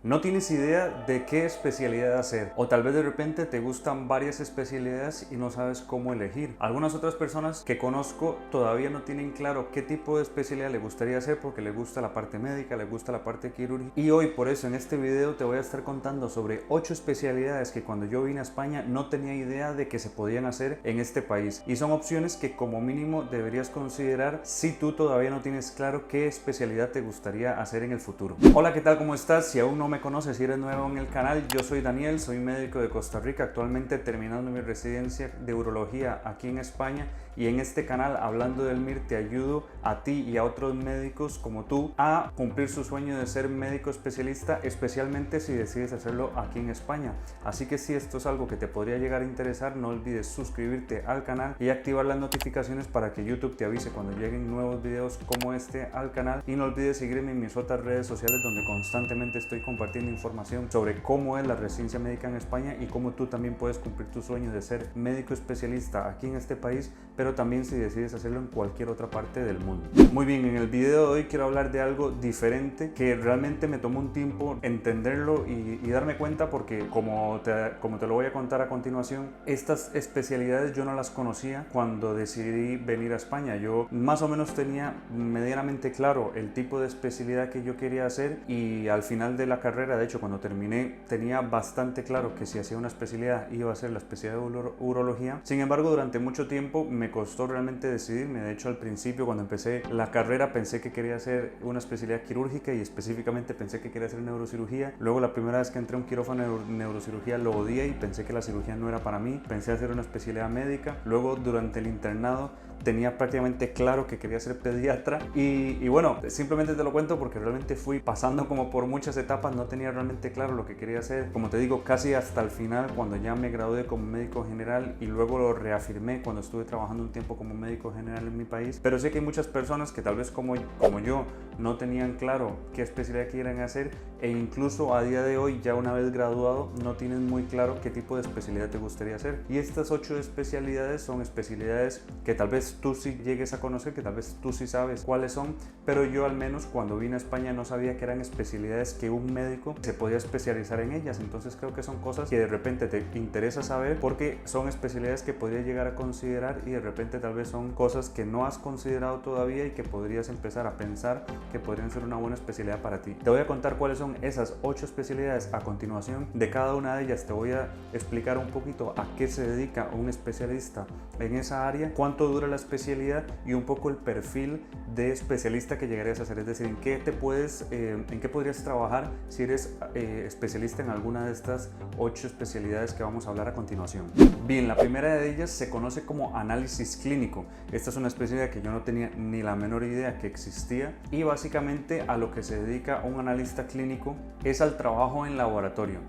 No tienes idea de qué especialidad hacer, o tal vez de repente te gustan varias especialidades y no sabes cómo elegir. Algunas otras personas que conozco todavía no tienen claro qué tipo de especialidad le gustaría hacer porque le gusta la parte médica, le gusta la parte quirúrgica. Y hoy por eso en este video te voy a estar contando sobre 8 especialidades que cuando yo vine a España no tenía idea de que se podían hacer en este país. Y son opciones que como mínimo deberías considerar si tú todavía no tienes claro qué especialidad te gustaría hacer en el futuro. Hola, ¿qué tal? ¿Cómo estás? Si aún no me conoces, si eres nuevo en el canal, yo soy Daniel, soy médico de Costa Rica, actualmente terminando mi residencia de urología aquí en España, y en este canal, Hablando del MIR, te ayudo a ti y a otros médicos como tú a cumplir su sueño de ser médico especialista, especialmente si decides hacerlo aquí en España. Así que si esto es algo que te podría llegar a interesar, no olvides suscribirte al canal y activar las notificaciones para que YouTube te avise cuando lleguen nuevos videos como este al canal, y no olvides seguirme en mis otras redes sociales donde constantemente estoy compartiendo información sobre cómo es la residencia médica en España y cómo tú también puedes cumplir tu sueño de ser médico especialista aquí en este país, pero también si decides hacerlo en cualquier otra parte del mundo. Muy bien, en el video de hoy quiero hablar de algo diferente que realmente me tomó un tiempo entenderlo y darme cuenta, porque como te lo voy a contar a continuación, estas especialidades yo no las conocía cuando decidí venir a España. Yo más o menos tenía medianamente claro el tipo de especialidad que yo quería hacer, y al final de la carrera, de hecho cuando terminé, tenía bastante claro que si hacía una especialidad iba a ser la especialidad de urología. Sin embargo, durante mucho tiempo me costó realmente decidirme. De hecho, al principio cuando empecé la carrera pensé que quería hacer una especialidad quirúrgica y específicamente pensé que quería hacer neurocirugía. Luego la primera vez que entré a un quirófano de neurocirugía lo odié y pensé que la cirugía no era para mí. Pensé hacer una especialidad médica. Luego durante el internado tenía prácticamente claro que quería ser pediatra y bueno, simplemente te lo cuento porque realmente fui pasando como por muchas etapas, no tenía realmente claro lo que quería hacer, como te digo, casi hasta el final cuando ya me gradué como médico general, y luego lo reafirmé cuando estuve trabajando un tiempo como médico general en mi país. Pero sé que hay muchas personas que tal vez como yo no tenían claro qué especialidad quieren hacer, e incluso a día de hoy, ya una vez graduado, no tienen muy claro qué tipo de especialidad te gustaría hacer. Y estas 8 especialidades son especialidades que tal vez tú sí llegues a conocer, que tal vez tú sí sabes cuáles son, pero yo al menos cuando vine a España no sabía que eran especialidades que un médico se podía especializar en ellas. Entonces creo que son cosas que de repente te interesa saber, porque son especialidades que podrías llegar a considerar y de repente tal vez son cosas que no has considerado todavía y que podrías empezar a pensar que podrían ser una buena especialidad para ti. Te voy a contar cuáles son esas 8 especialidades a continuación. De cada una de ellas te voy a explicar un poquito a qué se dedica un especialista en esa área, cuánto dura la especialidad y un poco el perfil de especialista que llegarías a hacer, es decir, en qué podrías trabajar si eres especialista en alguna de estas 8 especialidades que vamos a hablar a continuación. Bien, la primera de ellas se conoce como análisis clínico. Esta es una especialidad que yo no tenía ni la menor idea que existía, y básicamente a lo que se dedica un analista clínico es al trabajo en laboratorio.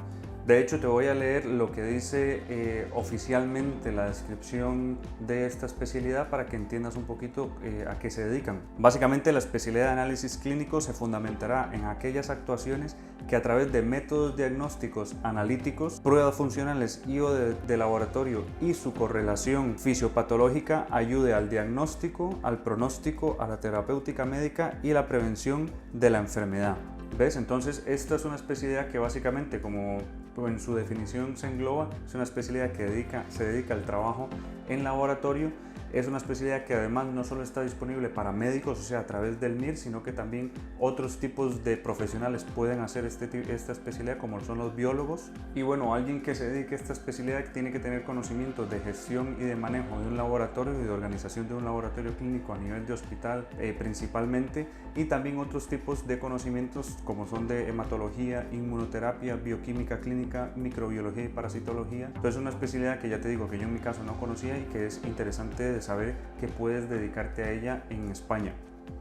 De hecho, te voy a leer lo que dice oficialmente la descripción de esta especialidad para que entiendas un poquito a qué se dedican. Básicamente, la especialidad de análisis clínico se fundamentará en aquellas actuaciones que a través de métodos diagnósticos analíticos, pruebas funcionales y o de laboratorio y su correlación fisiopatológica ayude al diagnóstico, al pronóstico, a la terapéutica médica y la prevención de la enfermedad. ¿Ves? Entonces esta es una especialidad que básicamente, como en su definición se engloba, es una especialidad que se dedica al trabajo en laboratorio. Es una especialidad que además no solo está disponible para médicos, o sea, a través del MIR, sino que también otros tipos de profesionales pueden hacer esta especialidad, como son los biólogos. Y bueno, alguien que se dedique a esta especialidad tiene que tener conocimientos de gestión y de manejo de un laboratorio y de organización de un laboratorio clínico a nivel de hospital principalmente, y también otros tipos de conocimientos como son de hematología, inmunoterapia, bioquímica clínica, microbiología y parasitología. Entonces es una especialidad que ya te digo que yo en mi caso no conocía y que es interesante de saber que puedes dedicarte a ella en España.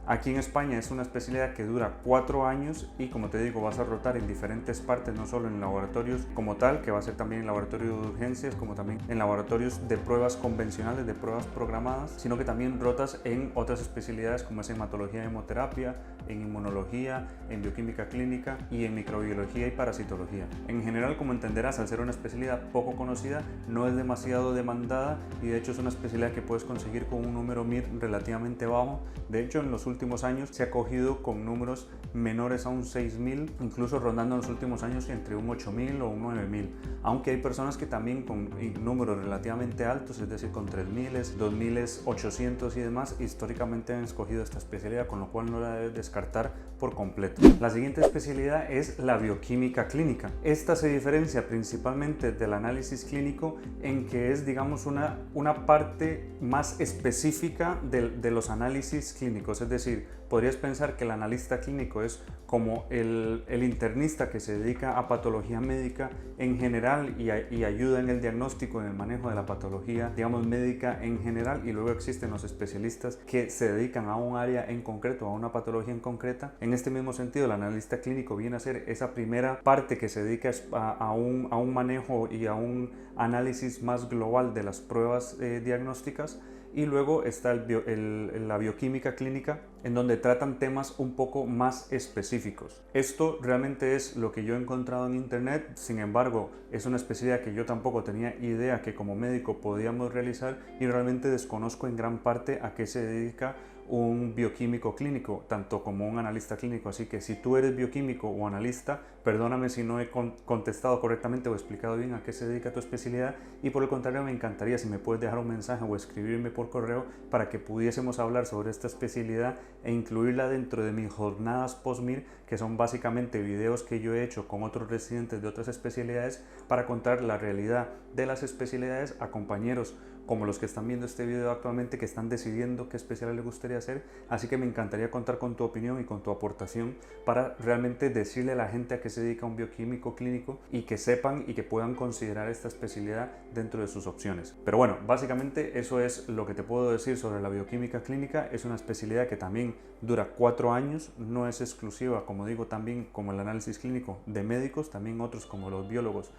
Aquí en España es una especialidad que dura 4 años y, como te digo, vas a rotar en diferentes partes, no solo en laboratorios como tal, que va a ser también en laboratorio de urgencias, como también en laboratorios de pruebas convencionales, de pruebas programadas, sino que también rotas en otras especialidades como es hematología y hemoterapia, en inmunología, en bioquímica clínica y en microbiología y parasitología. En general, como entenderás, al ser una especialidad poco conocida, no es demasiado demandada y de hecho es una especialidad que puedes conseguir con un número MIR relativamente bajo. De hecho, en los últimos años se ha cogido con números menores a un 6.000, incluso rondando en los últimos años entre un 8.000 o un 9.000, aunque hay personas que también con números relativamente altos, es decir, con 3.000, 2.800 y demás, históricamente han escogido esta especialidad, con lo cual no la debes descartar por completo. La siguiente especialidad es la bioquímica clínica. Esta se diferencia principalmente del análisis clínico en que es, digamos, una parte más específica de los análisis clínicos, es decir, podrías pensar que el analista clínico es como el internista que se dedica a patología médica en general y ayuda en el diagnóstico, en el manejo de la patología, digamos, médica en general, y luego existen los especialistas que se dedican a un área en concreto, a una patología en concreta. En este mismo sentido, el analista clínico viene a ser esa primera parte que se dedica a un manejo y a un análisis más global de las pruebas diagnósticas. Y luego está la bioquímica clínica, en donde tratan temas un poco más específicos. Esto realmente es lo que yo he encontrado en internet. Sin embargo, es una especialidad que yo tampoco tenía idea que como médico podíamos realizar, y realmente desconozco en gran parte a qué se dedica un bioquímico clínico, tanto como un analista clínico. Así que si tú eres bioquímico o analista, perdóname si no he contestado correctamente o explicado bien a qué se dedica tu especialidad, y por el contrario me encantaría si me puedes dejar un mensaje o escribirme por correo para que pudiésemos hablar sobre esta especialidad e incluirla dentro de mis jornadas post-MIR, que son básicamente videos que yo he hecho con otros residentes de otras especialidades para contar la realidad de las especialidades a compañeros como los que están viendo este video actualmente, que están decidiendo qué especialidad les gustaría hacer. Así que me encantaría contar con tu opinión y con tu aportación para realmente decirle a la gente a qué se dedica un bioquímico clínico y que sepan y que puedan considerar esta especialidad dentro de sus opciones. Pero bueno, básicamente eso es lo que te puedo decir sobre la bioquímica clínica. Es una especialidad que también dura 4 años, no es exclusiva, como digo, también como el análisis clínico de médicos, también otros como los biólogos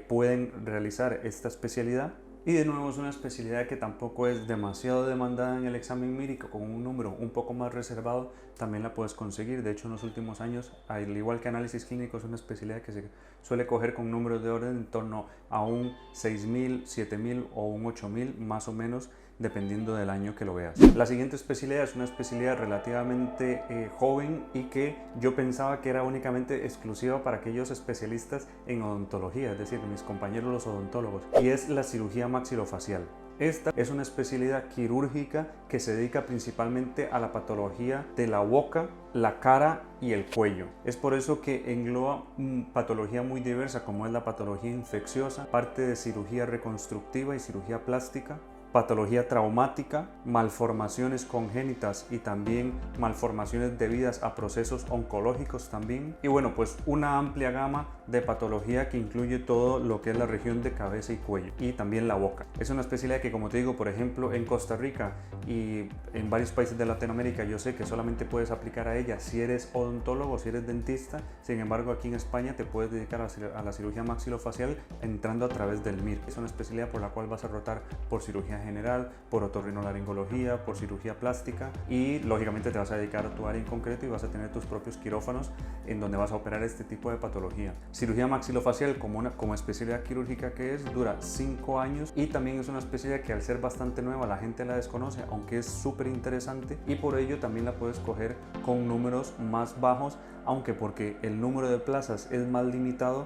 pueden realizar esta especialidad. Y de nuevo es una especialidad que tampoco es demasiado demandada en el examen MIR, y con un número un poco más reservado también la puedes conseguir. De hecho, en los últimos años, al igual que análisis clínico, es una especialidad que se suele coger con números de orden en torno a un 6.000, 7.000 o un 8.000 más o menos, dependiendo del año que lo veas. La siguiente especialidad es una especialidad relativamente joven y que yo pensaba que era únicamente exclusiva para aquellos especialistas en odontología, es decir, mis compañeros los odontólogos, y es la cirugía maxilofacial. Esta es una especialidad quirúrgica que se dedica principalmente a la patología de la boca, la cara y el cuello. Es por eso que engloba patología muy diversa, como es la patología infecciosa, parte de cirugía reconstructiva y cirugía plástica, patología traumática, malformaciones congénitas y también malformaciones debidas a procesos oncológicos también. Y bueno, pues una amplia gama de patología que incluye todo lo que es la región de cabeza y cuello y también la boca. Es una especialidad que, como te digo, por ejemplo, en Costa Rica y en varios países de Latinoamérica, yo sé que solamente puedes aplicar a ella si eres odontólogo, si eres dentista. Sin embargo, aquí en España te puedes dedicar a la cirugía maxilofacial entrando a través del MIR. Es una especialidad por la cual vas a rotar por cirugía general, por otorrinolaringología, por cirugía plástica, y lógicamente te vas a dedicar a tu área en concreto y vas a tener tus propios quirófanos en donde vas a operar este tipo de patología. Cirugía maxilofacial como especialidad quirúrgica que es, dura 5 años y también es una especialidad que al ser bastante nueva la gente la desconoce, aunque es súper interesante, y por ello también la puedes coger con números más bajos, aunque porque el número de plazas es más limitado,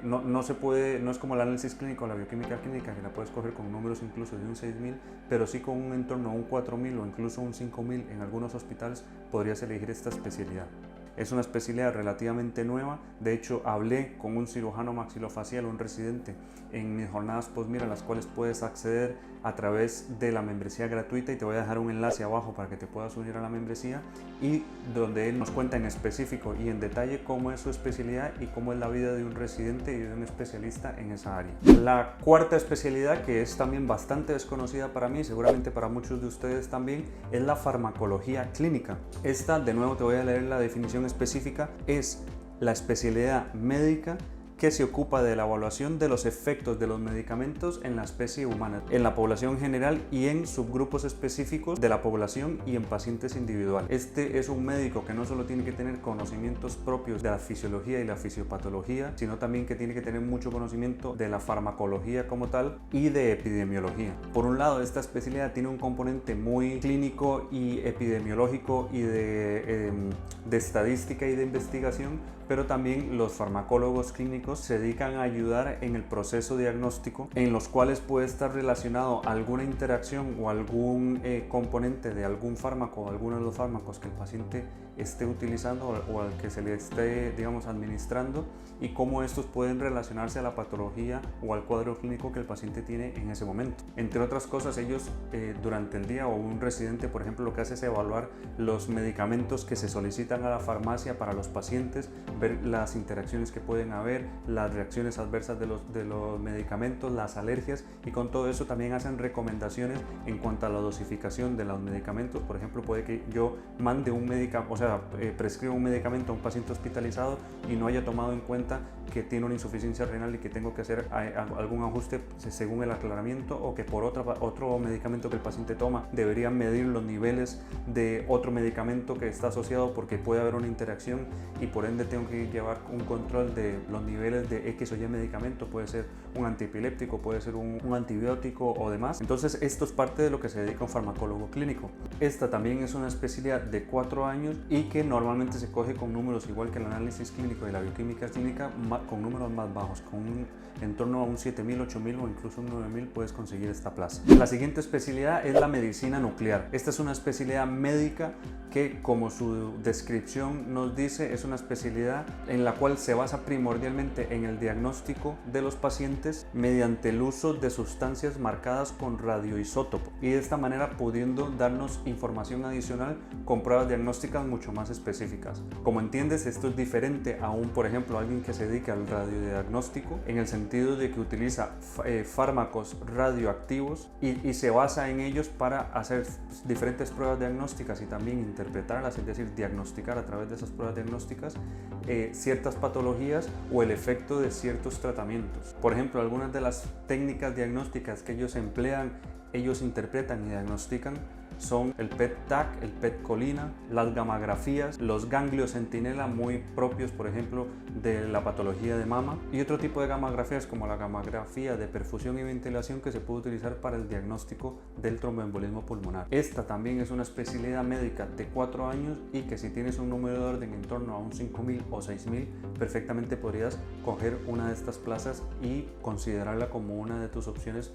no es como el análisis clínico o la bioquímica clínica, que la puedes coger con números incluso de un 6.000, pero sí con un entorno a un 4.000 o incluso un 5.000 en algunos hospitales podrías elegir esta especialidad. Es una especialidad relativamente nueva. De hecho, hablé con un cirujano maxilofacial, un residente, en mis jornadas post-MIR, a las cuales puedes acceder a través de la membresía gratuita, y te voy a dejar un enlace abajo para que te puedas unir a la membresía, y donde él nos cuenta en específico y en detalle cómo es su especialidad y cómo es la vida de un residente y de un especialista en esa área. La cuarta especialidad, que es también bastante desconocida para mí, seguramente para muchos de ustedes también, es la farmacología clínica. Esta, de nuevo te voy a leer la definición específica, es la especialidad médica que se ocupa de la evaluación de los efectos de los medicamentos en la especie humana, en la población general y en subgrupos específicos de la población y en pacientes individuales. Este es un médico que no solo tiene que tener conocimientos propios de la fisiología y la fisiopatología, sino también que tiene que tener mucho conocimiento de la farmacología como tal y de epidemiología. Por un lado, esta especialidad tiene un componente muy clínico y epidemiológico y de estadística y de investigación, pero también los farmacólogos clínicos se dedican a ayudar en el proceso diagnóstico, en los cuales puede estar relacionado alguna interacción o algún componente de algún fármaco o alguno de los fármacos que el paciente esté utilizando o al que se le esté, digamos, administrando, y cómo estos pueden relacionarse a la patología o al cuadro clínico que el paciente tiene en ese momento. Entre otras cosas, ellos durante el día, o un residente, por ejemplo, lo que hace es evaluar los medicamentos que se solicitan a la farmacia para los pacientes, ver las interacciones que pueden haber, las reacciones adversas de los medicamentos, las alergias, y con todo eso también hacen recomendaciones en cuanto a la dosificación de los medicamentos. Por ejemplo, puede que yo mande un medicamento, o sea, prescriba un medicamento a un paciente hospitalizado y no haya tomado en cuenta que tiene una insuficiencia renal y que tengo que hacer algún ajuste según el aclaramiento, o que por otro medicamento que el paciente toma deberían medir los niveles de otro medicamento que está asociado, porque puede haber una interacción y por ende tengo que llevar un control de los niveles de X o Y medicamento. Puede ser un antiepiléptico, puede ser un antibiótico o demás. Entonces esto es parte de lo que se dedica un farmacólogo clínico. Esta también es una especialidad de 4 años y que normalmente se coge con números igual que el análisis clínico y la bioquímica clínica, con números más bajos, en torno a un 7.000, 8.000 o incluso un 9.000 puedes conseguir esta plaza. La siguiente especialidad es la medicina nuclear. Esta es una especialidad médica que, como su descripción nos dice, es una especialidad en la cual se basa primordialmente en el diagnóstico de los pacientes mediante el uso de sustancias marcadas con radioisótopo, y de esta manera pudiendo darnos información adicional con pruebas diagnósticas mucho más específicas. Como entiendes, esto es diferente a por ejemplo, alguien que se dedica al radiodiagnóstico, en el sentido de que utiliza fármacos radioactivos y se basa en ellos para hacer diferentes pruebas diagnósticas y también interpretarlas, es decir, diagnosticar a través de esas pruebas diagnósticas ciertas patologías o el efecto de ciertos tratamientos. Por ejemplo, algunas de las técnicas diagnósticas que ellos emplean, ellos interpretan y diagnostican, son el PET-TAC, el PET-colina, las gammagrafías, los ganglios centinela muy propios, por ejemplo, de la patología de mama, y otro tipo de gammagrafías como la gammagrafía de perfusión y ventilación, que se puede utilizar para el diagnóstico del tromboembolismo pulmonar. Esta también es una especialidad médica de 4 años y que, si tienes un número de orden en torno a un 5.000 o 6.000, perfectamente podrías coger una de estas plazas y considerarla como una de tus opciones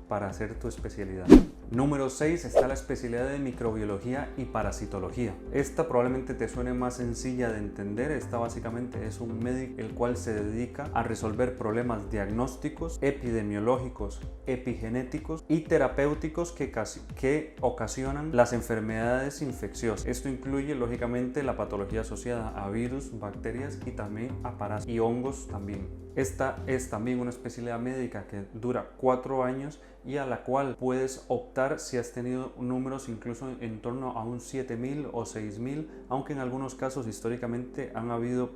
para hacer tu especialidad. Número 6 está la especialidad de microbiología y parasitología. Esta probablemente te suene más sencilla de entender. Esta básicamente es un médico el cual se dedica a resolver problemas diagnósticos, epidemiológicos, epigenéticos y terapéuticos que ocasionan las enfermedades infecciosas. Esto incluye lógicamente la patología asociada a virus, bacterias y también a parásitos y hongos también. Esta es también una especialidad médica que dura 4 años y a la cual puedes optar si has tenido números incluso en torno a un 7.000 o 6.000, aunque en algunos casos históricamente han habido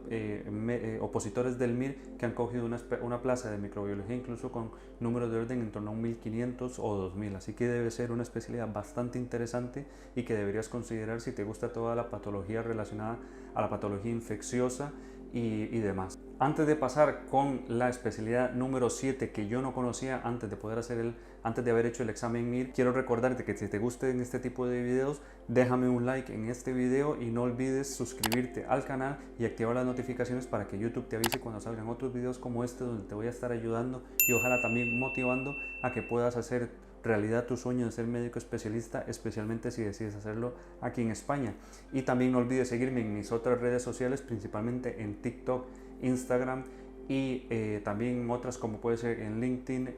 opositores del MIR que han cogido una plaza de microbiología incluso con números de orden en torno a un 1.500 o 2.000, así que debe ser una especialidad bastante interesante y que deberías considerar si te gusta toda la patología relacionada a la patología infecciosa y demás. Antes de pasar con la especialidad número 7, que yo no conocía antes de haber hecho el examen MIR, quiero recordarte que si te gustan este tipo de videos, déjame un like en este video y no olvides suscribirte al canal y activar las notificaciones para que YouTube te avise cuando salgan otros videos como este, donde te voy a estar ayudando y ojalá también motivando a que puedas hacer realidad tu sueño de ser médico especialista, especialmente si decides hacerlo aquí en España. Y también no olvides seguirme en mis otras redes sociales, principalmente en TikTok, Instagram y también otras como puede ser en LinkedIn,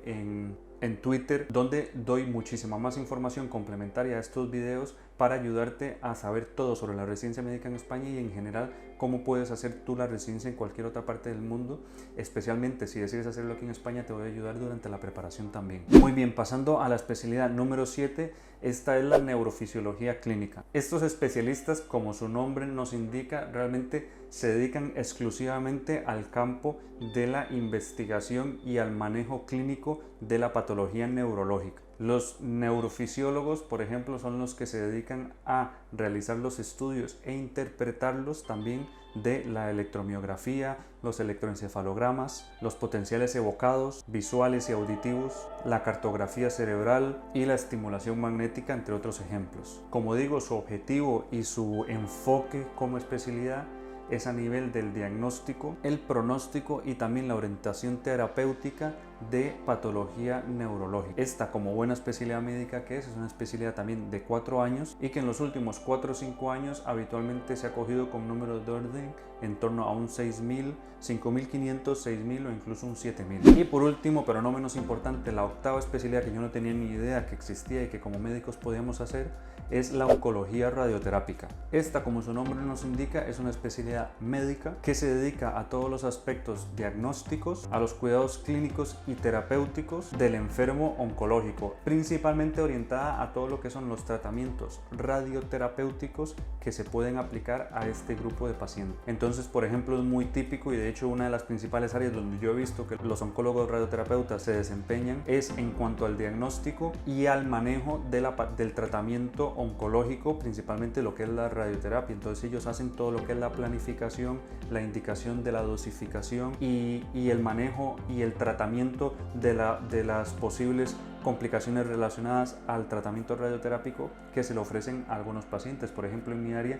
en Twitter, donde doy muchísima más información complementaria a estos videos para ayudarte a saber todo sobre la residencia médica en España y en general cómo puedes hacer tú la residencia en cualquier otra parte del mundo. Especialmente si decides hacerlo aquí en España, te voy a ayudar durante la preparación también. Muy bien, pasando a la especialidad número 7, esta es la neurofisiología clínica. Estos especialistas, como su nombre nos indica, realmente se dedican exclusivamente al campo de la investigación y al manejo clínico de la patología neurológica. Los neurofisiólogos, por ejemplo, son los que se dedican a realizar los estudios e interpretarlos también de la electromiografía, los electroencefalogramas, los potenciales evocados, visuales y auditivos, la cartografía cerebral y la estimulación magnética, entre otros ejemplos. Como digo, su objetivo y su enfoque como especialidad es a nivel del diagnóstico, el pronóstico y también la orientación terapéutica de patología neurológica. Esta, como buena especialidad médica que es una especialidad también de 4 años y que en los últimos 4 o 5 años habitualmente se ha cogido con números de orden en torno a un 6.000, 5.500, 6.000 o incluso un 7.000. Y por último, pero no menos importante, la octava especialidad que yo no tenía ni idea que existía y que como médicos podíamos hacer es la oncología radioterápica. Esta, como su nombre nos indica, es una especialidad médica que se dedica a todos los aspectos diagnósticos, a los cuidados clínicos y terapéuticos del enfermo oncológico, principalmente orientada a todo lo que son los tratamientos radioterapéuticos que se pueden aplicar a este grupo de pacientes. Entonces, por ejemplo, es muy típico y de hecho una de las principales áreas donde yo he visto que los oncólogos radioterapeutas se desempeñan es en cuanto al diagnóstico y al manejo del tratamiento oncológico, principalmente lo que es la radioterapia. Entonces ellos hacen todo lo que es la planificación, la indicación de la dosificación y el manejo y el tratamiento de las posibles complicaciones relacionadas al tratamiento radioterápico que se le ofrecen a algunos pacientes. Por ejemplo, en mi área,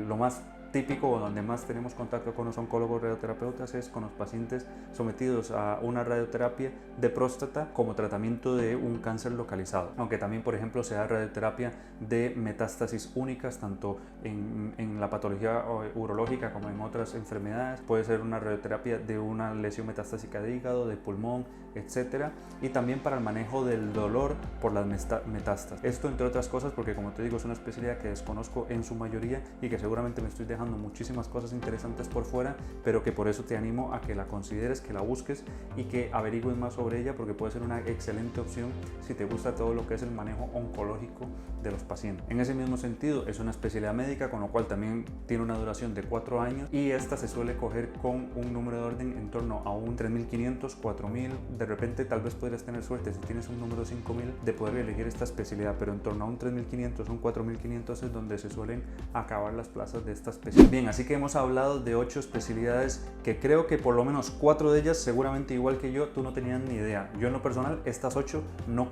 lo más típico o donde más tenemos contacto con los oncólogos radioterapeutas es con los pacientes sometidos a una radioterapia de próstata como tratamiento de un cáncer localizado, aunque también, por ejemplo, se da radioterapia de metástasis únicas tanto en la patología urológica como en otras enfermedades. Puede ser una radioterapia de una lesión metastásica de hígado, de pulmón, etcétera, y también para el manejo del dolor por las metástasis. Esto, entre otras cosas, porque como te digo, es una especialidad que desconozco en su mayoría y que seguramente me estoy dejando muchísimas cosas interesantes por fuera, pero que por eso te animo a que la consideres, que la busques y que averigües más sobre ella, porque puede ser una excelente opción si te gusta todo lo que es el manejo oncológico de los pacientes. En ese mismo sentido, es una especialidad médica, con lo cual también tiene una duración de 4 años y esta se suele coger con un número de orden en torno a un 3.500, 4.000. De repente tal vez podrías tener suerte si tienes un número 5.000 de poder elegir esta especialidad, pero en torno a un 3.500, un 4.500 es donde se suelen acabar las plazas de esta especialidad. Bien, así que hemos hablado de 8 especialidades que creo que por lo menos 4 de ellas, seguramente igual que yo, tú no tenías ni idea. Yo en lo personal estas 8 no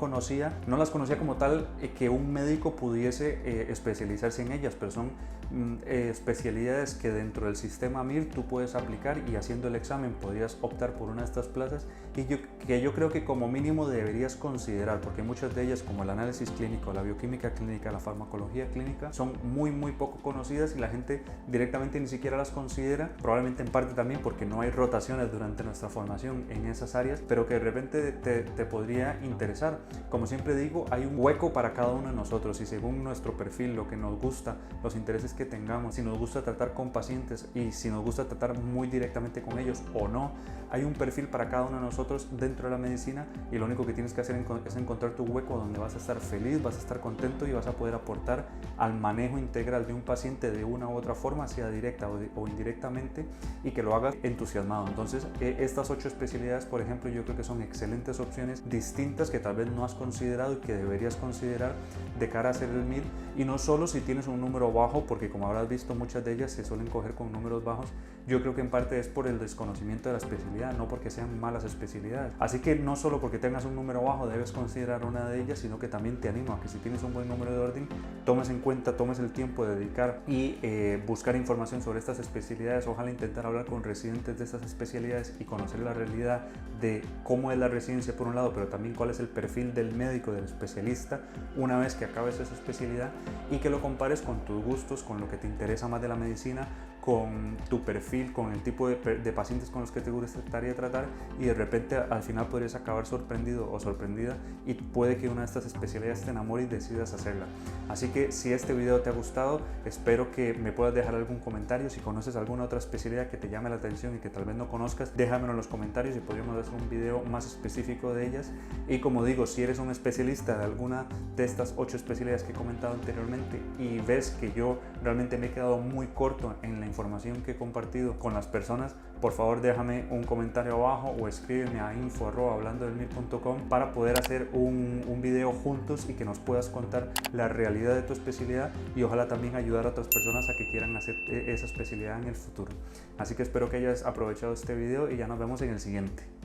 las conocía como tal, que un médico pudiese especializarse en ellas, pero son especialidades que dentro del sistema MIR tú puedes aplicar y haciendo el examen podrías optar por una de estas plazas y que yo creo que como mínimo deberías considerar, porque muchas de ellas, como el análisis clínico, la bioquímica clínica, la farmacología clínica, son muy poco conocidas y la gente directamente ni siquiera las considera, probablemente en parte también porque no hay rotaciones durante nuestra formación en esas áreas, pero que de repente te podría interesar. Como siempre digo, hay un hueco para cada uno de nosotros y según nuestro perfil, lo que nos gusta, los intereses que tengamos, si nos gusta tratar con pacientes y si nos gusta tratar muy directamente con ellos o no, hay un perfil para cada uno de nosotros dentro de la medicina y lo único que tienes que hacer es encontrar tu hueco donde vas a estar feliz, vas a estar contento y vas a poder aportar al manejo integral de un paciente de una u otra forma, sea directa o indirectamente, y que lo hagas entusiasmado. Entonces, estas 8 especialidades, por ejemplo, yo creo que son excelentes opciones distintas que tal vez no has considerado y que deberías considerar de cara a hacer el MIR, y no solo si tienes un número bajo, porque como habrás visto muchas de ellas se suelen coger con números bajos. Yo creo que en parte es por el desconocimiento de la especialidad, no porque sean malas especialidades. Así que no solo porque tengas un número bajo debes considerar una de ellas, sino que también te animo a que si tienes un buen número de orden, tomes en cuenta, tomes el tiempo de dedicar y buscar información sobre estas especialidades. Ojalá intentar hablar con residentes de estas especialidades y conocer la realidad de cómo es la residencia por un lado, pero también cuál es el perfil del médico, del especialista, una vez que acabes esa especialidad, y que lo compares con tus gustos, con lo que te interesa más de la medicina, con tu perfil, con el tipo de pacientes con los que te gustaría tratar, y de repente al final podrías acabar sorprendido o sorprendida y puede que una de estas especialidades te enamore y decidas hacerla. Así que si este video te ha gustado, espero que me puedas dejar algún comentario. Si conoces alguna otra especialidad que te llame la atención y que tal vez no conozcas, déjamelo en los comentarios y podríamos hacer un video más específico de ellas. Y como digo, si eres un especialista de alguna de estas 8 especialidades que he comentado anteriormente y ves que yo realmente me he quedado muy corto en la información que he compartido con las personas, por favor déjame un comentario abajo o escríbeme a info@hablandodelmil.com para poder hacer un video juntos y que nos puedas contar la realidad de tu especialidad y ojalá también ayudar a otras personas a que quieran hacer esa especialidad en el futuro. Así que espero que hayas aprovechado este video y ya nos vemos en el siguiente.